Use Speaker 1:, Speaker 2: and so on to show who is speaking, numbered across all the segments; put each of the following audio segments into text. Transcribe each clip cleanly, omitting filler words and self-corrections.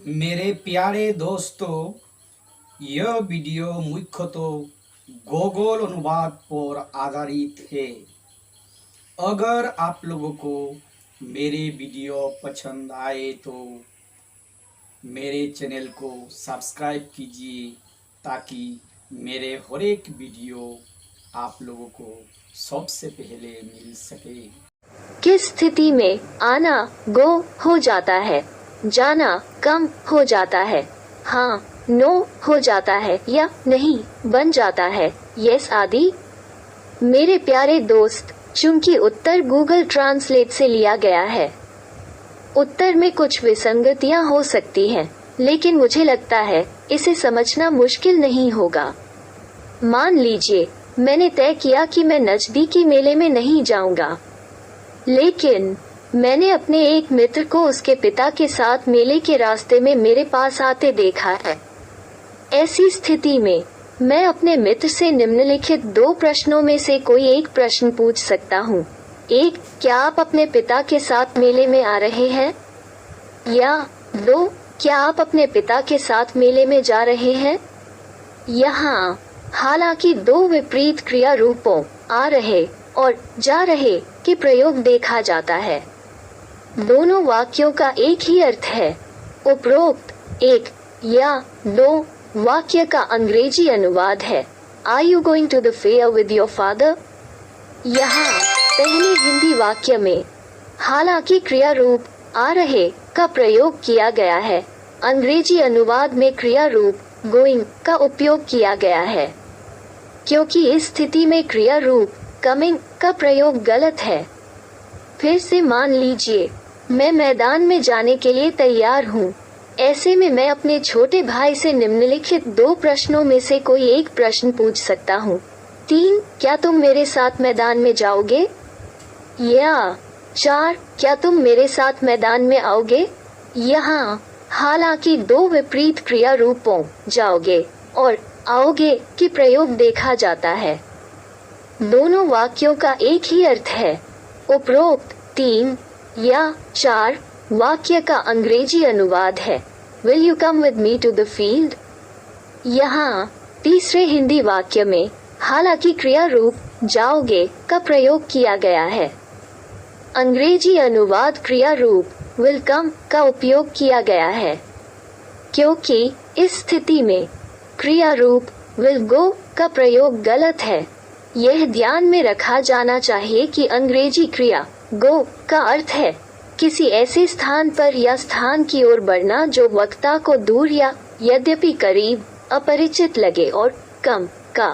Speaker 1: मेरे प्यारे दोस्तों, यह वीडियो मुख्यतः गूगल अनुवाद पर आधारित है। अगर आप लोगों को मेरे वीडियो पसंद आए तो मेरे चैनल को सब्सक्राइब कीजिए ताकि मेरे हर एक वीडियो आप लोगों को सबसे पहले मिल सके।
Speaker 2: किस स्थिति में आना गो हो जाता है, जाना कम हो जाता है, हाँ नो हो जाता है या नहीं बन जाता है यस आदि। मेरे प्यारे दोस्त, चूंकि उत्तर गूगल ट्रांसलेट से लिया गया है, उत्तर में कुछ विसंगतियां हो सकती हैं, लेकिन मुझे लगता है इसे समझना मुश्किल नहीं होगा। मान लीजिए मैंने तय किया कि मैं नजदीकी मेले में नहीं जाऊंगा, लेकिन मैंने अपने एक मित्र को उसके पिता के साथ मेले के रास्ते में मेरे पास आते देखा है। ऐसी स्थिति में मैं अपने मित्र से निम्नलिखित दो प्रश्नों में से कोई एक प्रश्न पूछ सकता हूँ। एक, क्या आप अपने पिता के साथ मेले में आ रहे हैं? या दो, क्या आप अपने पिता के साथ मेले में जा रहे हैं? यहाँ हालांकि दो विपरीत क्रिया रूपों आ रहे और जा रहे के प्रयोग देखा जाता है, दोनों वाक्यों का एक ही अर्थ है। उपरोक्त एक या दो वाक्य का अंग्रेजी अनुवाद है, are you going to the fair with your father? यहाँ पहले हिंदी वाक्य में हालांकि क्रिया रूप आ रहे का प्रयोग किया गया है, अंग्रेजी अनुवाद में क्रिया रूप गोइंग का उपयोग किया गया है। क्योंकि इस स्थिति में क्रिया रूप कमिंग का प्रयोग गलत है। फिर से मान लीजिए मैं मैदान में जाने के लिए तैयार हूँ। ऐसे में मैं अपने छोटे भाई से निम्नलिखित दो प्रश्नों में से कोई एक प्रश्न पूछ सकता हूँ। 3, क्या तुम मेरे साथ मैदान में जाओगे? या 4, क्या तुम मेरे साथ मैदान में आओगे? यहाँ हालांकि दो विपरीत क्रिया रूपों जाओगे और आओगे की प्रयोग देखा जाता है, दोनों वाक्यों का एक ही अर्थ है। उपरोक्त 3 या 4 वाक्य का अंग्रेजी अनुवाद है, will you come with me to the field? यहाँ तीसरे हिंदी वाक्य में हालांकि क्रिया रूप जाओगे का प्रयोग किया गया है, अंग्रेजी अनुवाद क्रिया रूप विल कम का उपयोग किया गया है। क्योंकि इस स्थिति में क्रिया रूप विल गो का प्रयोग गलत है, यह ध्यान में रखा जाना चाहिए कि अंग्रेजी क्रिया गो का अर्थ है किसी ऐसे स्थान पर या स्थान की ओर बढ़ना जो वक्ता को दूर या यद्यपि करीब अपरिचित लगे, और कम का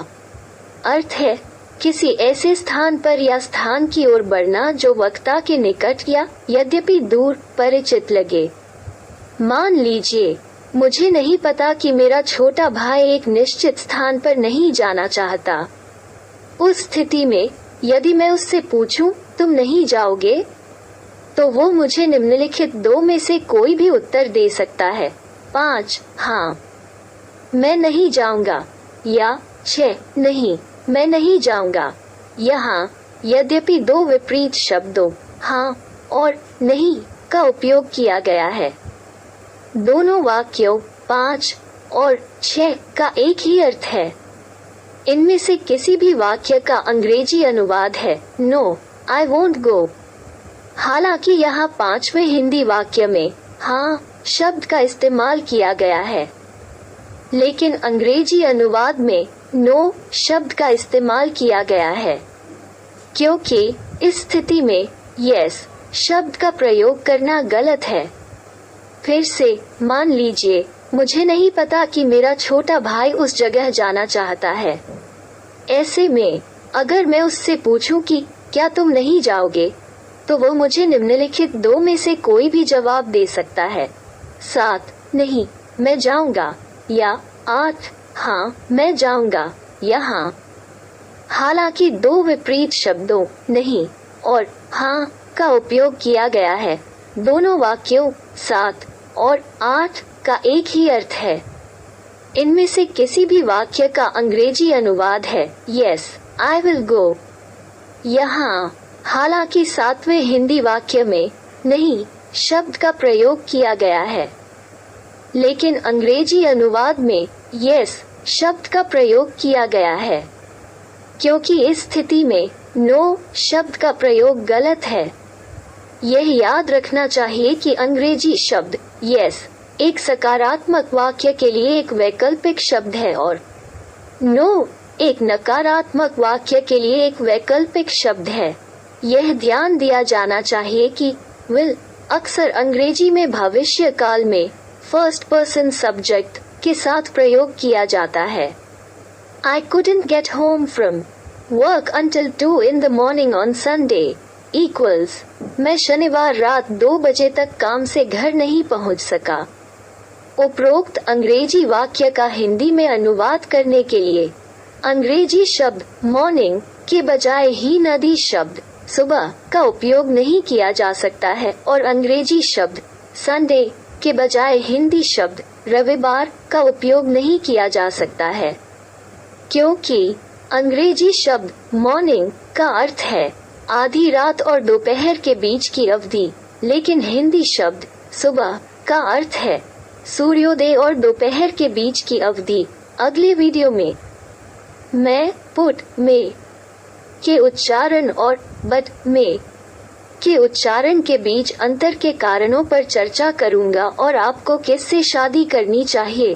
Speaker 2: अर्थ है किसी ऐसे स्थान पर या स्थान की ओर बढ़ना जो वक्ता के निकट या यद्यपि दूर परिचित लगे। मान लीजिए मुझे नहीं पता कि मेरा छोटा भाई एक निश्चित स्थान पर नहीं जाना चाहता। उस स्थिति में यदि मैं उससे पूछूं, तुम नहीं जाओगे, तो वो मुझे निम्नलिखित दो में से कोई भी उत्तर दे सकता है। 5, हाँ मैं नहीं जाऊंगा, या 6, नहीं मैं नहीं जाऊंगा। यहाँ यद्यपि दो विपरीत शब्दों हाँ और नहीं का उपयोग किया गया है, दोनों वाक्यों 5 और 6 का एक ही अर्थ है। इनमें से किसी भी वाक्य का अंग्रेजी अनुवाद है, नो आई वोंट गो। हालांकि यहाँ पांचवें हिंदी वाक्य में हाँ शब्द का इस्तेमाल किया गया है, लेकिन अंग्रेजी अनुवाद में नो शब्द का इस्तेमाल किया गया है। क्योंकि इस स्थिति में यस शब्द का प्रयोग करना गलत है। फिर से मान लीजिए मुझे नहीं पता कि मेरा छोटा भाई उस जगह जाना चाहता है। ऐसे में अगर मैं उससे पूछूं कि क्या तुम नहीं जाओगे, तो वो मुझे निम्नलिखित दो में से कोई भी जवाब दे सकता है। 7, नहीं मैं जाऊंगा, या 8, हाँ मैं जाऊंगा। यहाँ हालांकि दो विपरीत शब्दों नहीं और हाँ का उपयोग किया गया है, दोनों वाक्यों 7 और 8 का एक ही अर्थ है। इनमें से किसी भी वाक्य का अंग्रेजी अनुवाद है, यस आई विल गो। यहाँ हालांकि 7वें हिंदी वाक्य में नहीं शब्द का प्रयोग किया गया है, लेकिन अंग्रेजी अनुवाद में यस शब्द का प्रयोग किया गया है, क्योंकि इस स्थिति में नो शब्द का प्रयोग गलत है। यह याद रखना चाहिए कि अंग्रेजी शब्द यस एक सकारात्मक वाक्य के लिए एक वैकल्पिक शब्द है और नो एक नकारात्मक वाक्य के लिए एक वैकल्पिक शब्द है। यह ध्यान दिया जाना चाहिए कि विल अक्सर अंग्रेजी में भविष्य काल में फर्स्ट पर्सन सब्जेक्ट के साथ प्रयोग किया जाता है। I couldn't get home from work until 2 in the morning on Sunday equals मैं शनिवार रात 2 बजे तक काम से घर नहीं पहुंच सका। उपरोक्त अंग्रेजी वाक्य का हिंदी में अनुवाद करने के लिए अंग्रेजी शब्द मॉर्निंग के बजाय ही नदी शब्द सुबह का उपयोग नहीं किया जा सकता है और अंग्रेजी शब्द संडे के बजाय हिंदी शब्द रविवार का उपयोग नहीं किया जा सकता है, क्योंकि अंग्रेजी शब्द मॉर्निंग का अर्थ है आधी रात और दोपहर के बीच की अवधि, लेकिन हिंदी शब्द सुबह का अर्थ है सूर्योदय और दोपहर के बीच की अवधि। अगले वीडियो में मैं पुट में के उच्चारण और बट में के उच्चारण के बीच अंतर के कारणों पर चर्चा करूंगा और आपको किससे शादी करनी चाहिए